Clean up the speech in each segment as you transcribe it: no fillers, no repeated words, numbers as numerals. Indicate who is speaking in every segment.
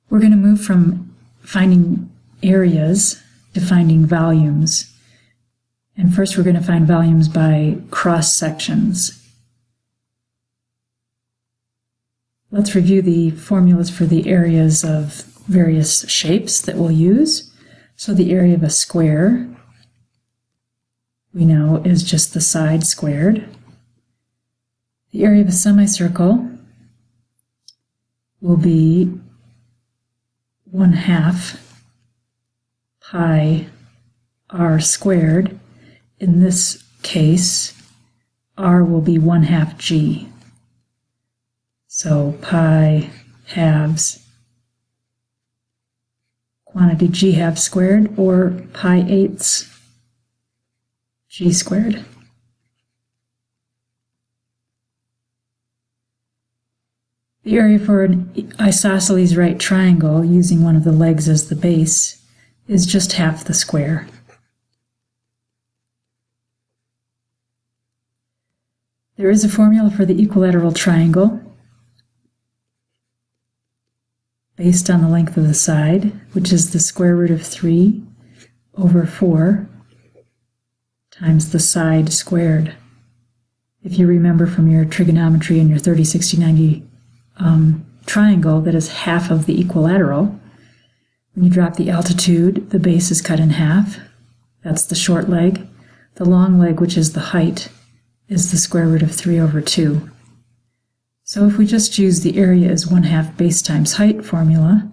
Speaker 1: We're going to move from finding areas to finding volumes. And first we're going to find volumes by cross sections. Let's review the formulas for the areas of various shapes that we'll use. So the area of a square, we know, is just the side squared. The area of a semicircle will be 1/2 pi r squared. In this case, r will be 1/2 g. So pi halves quantity g halves squared, or pi eighths g squared. The area for an isosceles right triangle using one of the legs as the base is just half the square. There is a formula for the equilateral triangle based on the length of the side, which is the square root of 3 over 4 times the side squared. If you remember from your trigonometry and your 30, 60, 90 triangle, that is half of the equilateral. When you drop the altitude, the base is cut in half. That's the short leg. The long leg, which is the height, is the square root of 3 over 2. So if we just use the area as 1/2 base times height formula,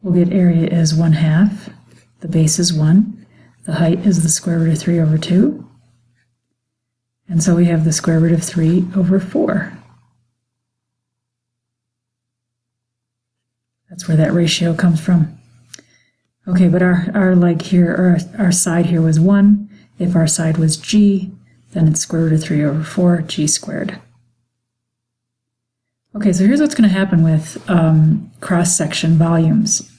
Speaker 1: we'll get area as 1/2, the base is 1, the height is the square root of 3 over 2, and so we have the square root of 3 over 4. That's where that ratio comes from. Okay, but our leg here, or our side here was 1. If our side was g, then it's square root of 3 over 4, g squared. Okay, so here's what's going to happen with cross-section volumes.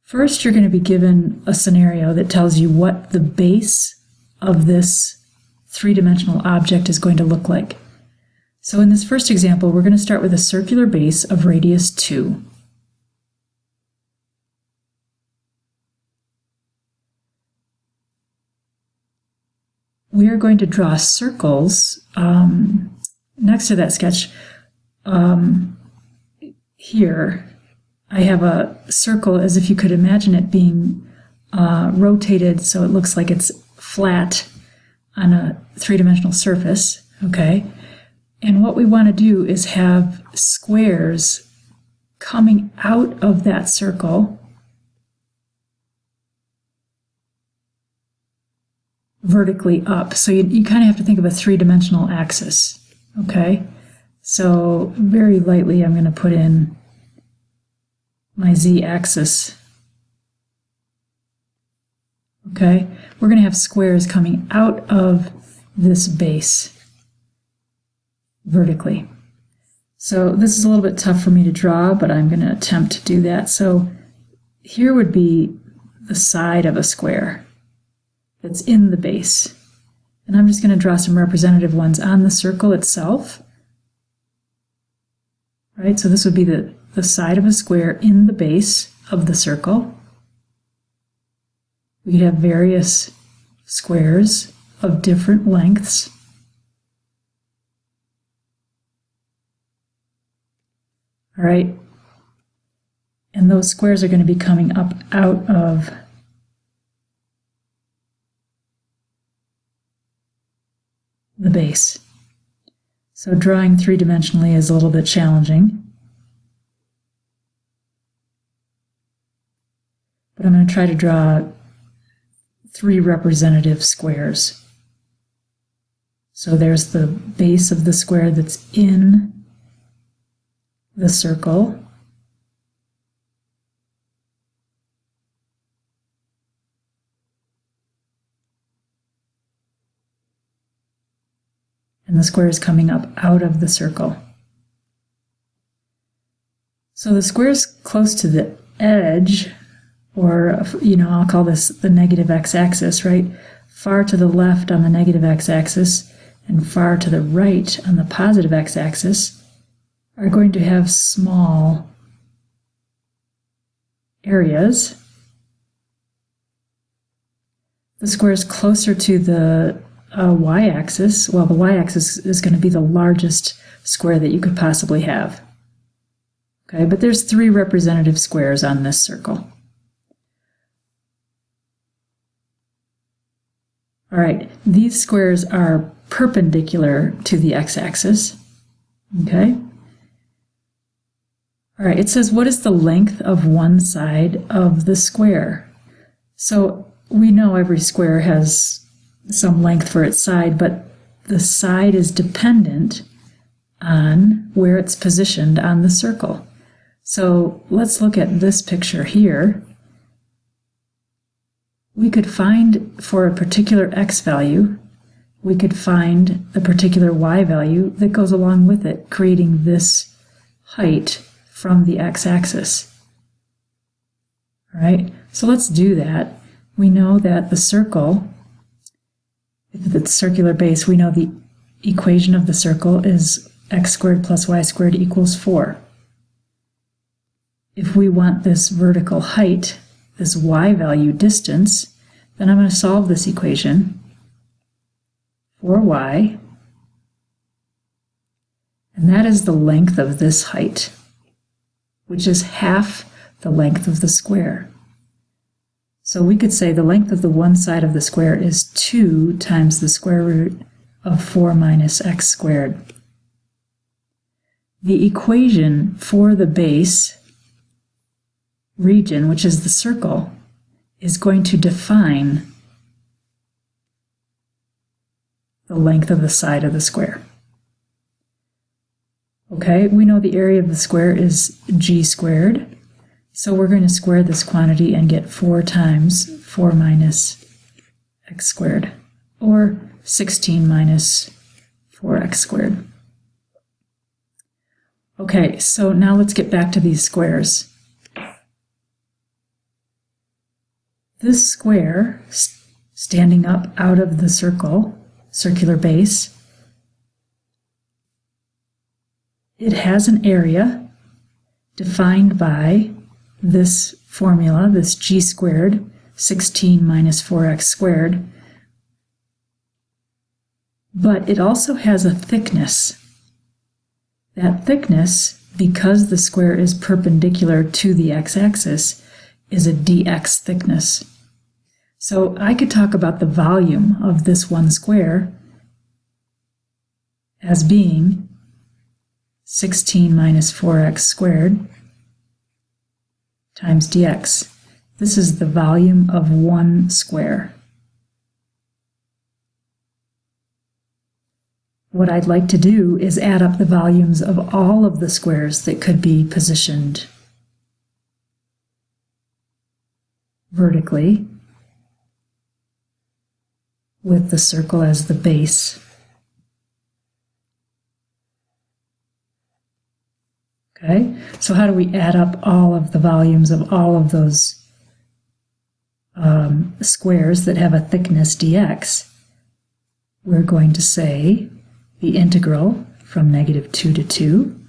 Speaker 1: First, you're going to be given a scenario that tells you what the base of this three-dimensional object is going to look like. So in this first example, we're going to start with a circular base of radius 2. We are going to draw circles next to that sketch. Here, I have a circle as if you could imagine it being rotated so it looks like it's flat on a three-dimensional surface, okay? And what we want to do is have squares coming out of that circle vertically up. So you kind of have to think of a three-dimensional axis, okay? So very lightly I'm going to put in my z-axis, okay? We're going to have squares coming out of this base vertically. So this is a little bit tough for me to draw, but I'm going to attempt to do that. So here would be the side of a square that's in the base. And I'm just going to draw some representative ones on the circle itself. Right, so this would be the side of a square in the base of the circle. We have various squares of different lengths. All right, and those squares are going to be coming up out of the base. So drawing three-dimensionally is a little bit challenging. But I'm going to try to draw 3 representative squares. So there's the base of the square that's in the circle. And the square is coming up out of the circle. So the square is close to the edge, or, I'll call this the negative x-axis, right? Far to the left on the negative x-axis and far to the right on the positive x-axis are going to have small areas, the square is closer to the y-axis. Well, the y-axis is going to be the largest square that you could possibly have. Okay, but there's 3 representative squares on this circle. All right, these squares are perpendicular to the x-axis. Okay. All right, it says, what is the length of one side of the square? So we know every square has some length for its side, but the side is dependent on where it's positioned on the circle. So let's look at this picture here. We could find, for a particular x value, we could find the particular y value that goes along with it, creating this height from the x-axis. All right, so let's do that. We know that the circle, if it's circular base, we know the equation of the circle is x squared plus y squared equals 4. If we want this vertical height, this y value distance, then I'm going to solve this equation for y, and that is the length of this height, which is half the length of the square. So we could say the length of the one side of the square is 2 times the square root of 4 minus x squared. The equation for the base region, which is the circle, is going to define the length of the side of the square. Okay, we know the area of the square is g squared, so we're going to square this quantity and get 4 times 4 minus x squared, or 16 minus 4x squared. Okay, so now let's get back to these squares. This square, standing up out of the circular base, it has an area defined by this formula, this g squared, 16 minus 4x squared, but it also has a thickness. That thickness, because the square is perpendicular to the x-axis, is a dx thickness. So I could talk about the volume of this one square as being 16 minus 4x squared times dx. This is the volume of one square. What I'd like to do is add up the volumes of all of the squares that could be positioned vertically with the circle as the base. Okay, so how do we add up all of the volumes of all of those squares that have a thickness dx? We're going to say the integral from -2 to 2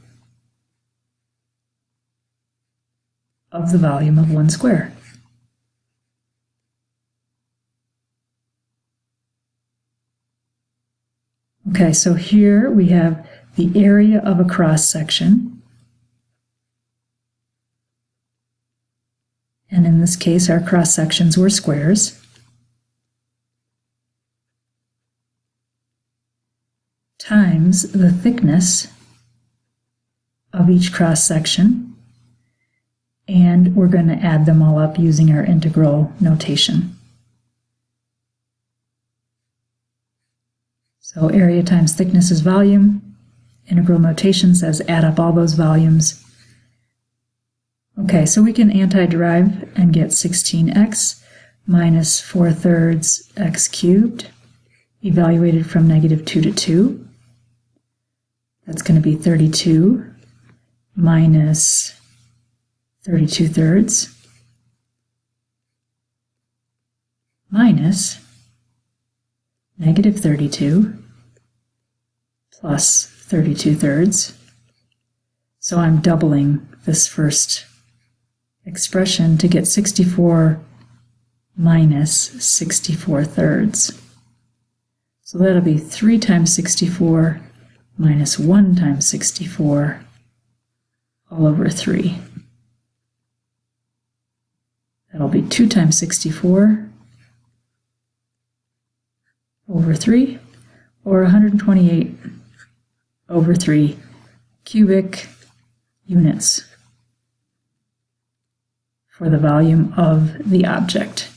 Speaker 1: of the volume of one square. Okay, so here we have the area of a cross section. And in this case, our cross sections were squares. Times the thickness of each cross section. And we're going to add them all up using our integral notation. So area times thickness is volume. Integral notation says add up all those volumes. Okay, so we can antiderive and get 16x minus 4/3 x cubed, evaluated from -2 to 2. That's going to be 32 minus 32/3 minus -32 plus 32/3. So I'm doubling this first expression to get 64 minus 64 thirds. So that'll be 3 times 64 minus 1 times 64 all over 3. That'll be 2 times 64 over 3, or 128 over 3 cubic units for the volume of the object.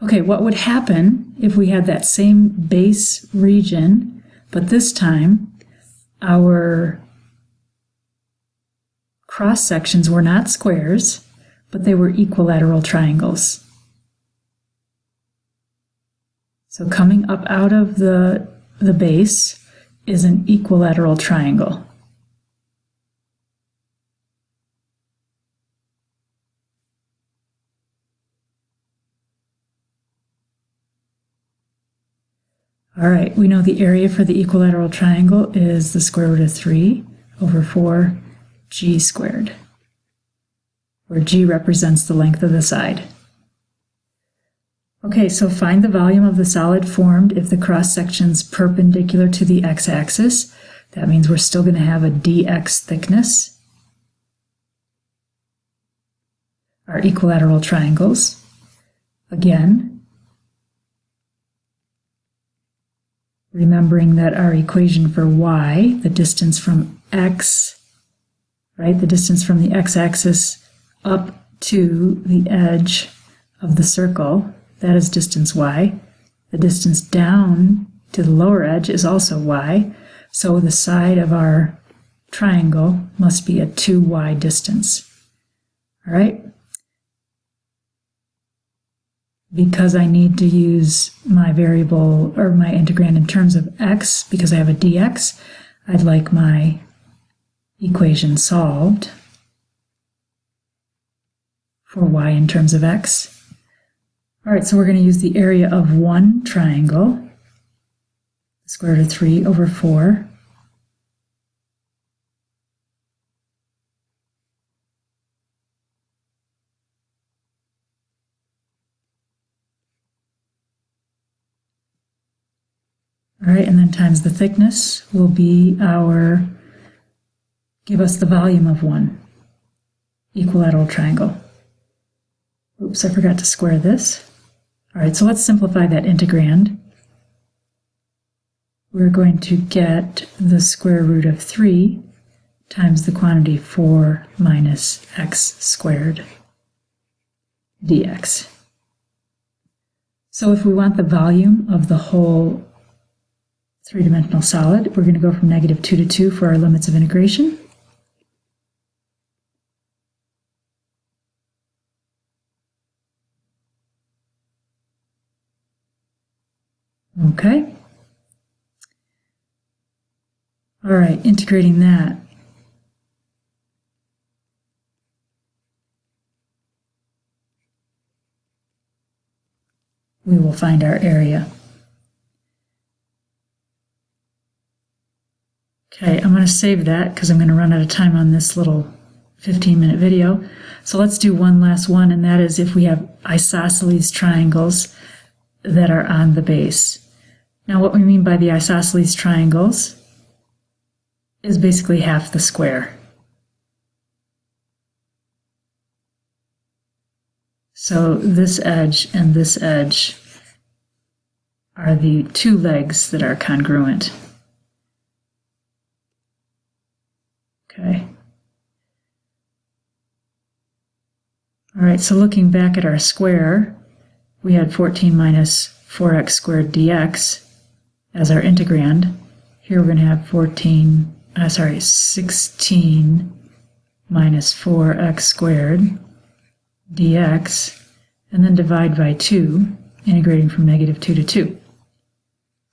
Speaker 1: Okay, what would happen if we had that same base region, but this time our cross sections were not squares, but they were equilateral triangles? So coming up out of the base is an equilateral triangle. All right, we know the area for the equilateral triangle is the square root of 3 over 4g squared, where g represents the length of the side. Okay, so find the volume of the solid formed if the cross section's perpendicular to the x-axis. That means we're still going to have a dx thickness. Our equilateral triangles. Again, remembering that our equation for y, the distance from x, right, the distance from the x-axis up to the edge of the circle, that is distance y. The distance down to the lower edge is also y. So the side of our triangle must be a 2y distance. All right? Because I need to use my variable or my integrand in terms of x, because I have a dx, I'd like my equation solved for y in terms of x. All right, so we're going to use the area of one triangle, the square root of 3 over 4. All right, and then times the thickness will be give us the volume of one equilateral triangle. Oops, I forgot to square this. All right, so let's simplify that integrand. We're going to get the square root of 3 times the quantity 4 minus x squared dx. So if we want the volume of the whole three-dimensional solid, we're going to go from -2 to 2 for our limits of integration. Okay. All right, integrating that. We will find our area. Okay, I'm going to save that because I'm going to run out of time on this little 15-minute video. So let's do one last one, and that is if we have isosceles triangles that are on the base. Now what we mean by the isosceles triangles is basically half the square. So this edge and this edge are the two legs that are congruent. Okay. All right, so looking back at our square, we had 14 minus 4x squared dx as our integrand. Here we're going to have 16 minus 4x squared dx, and then divide by 2, integrating from -2 to 2.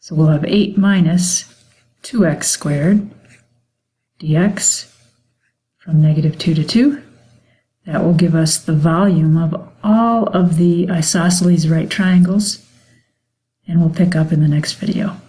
Speaker 1: So we'll have 8 minus 2x squared dx from -2 to 2. That will give us the volume of all of the isosceles right triangles, and we'll pick up in the next video.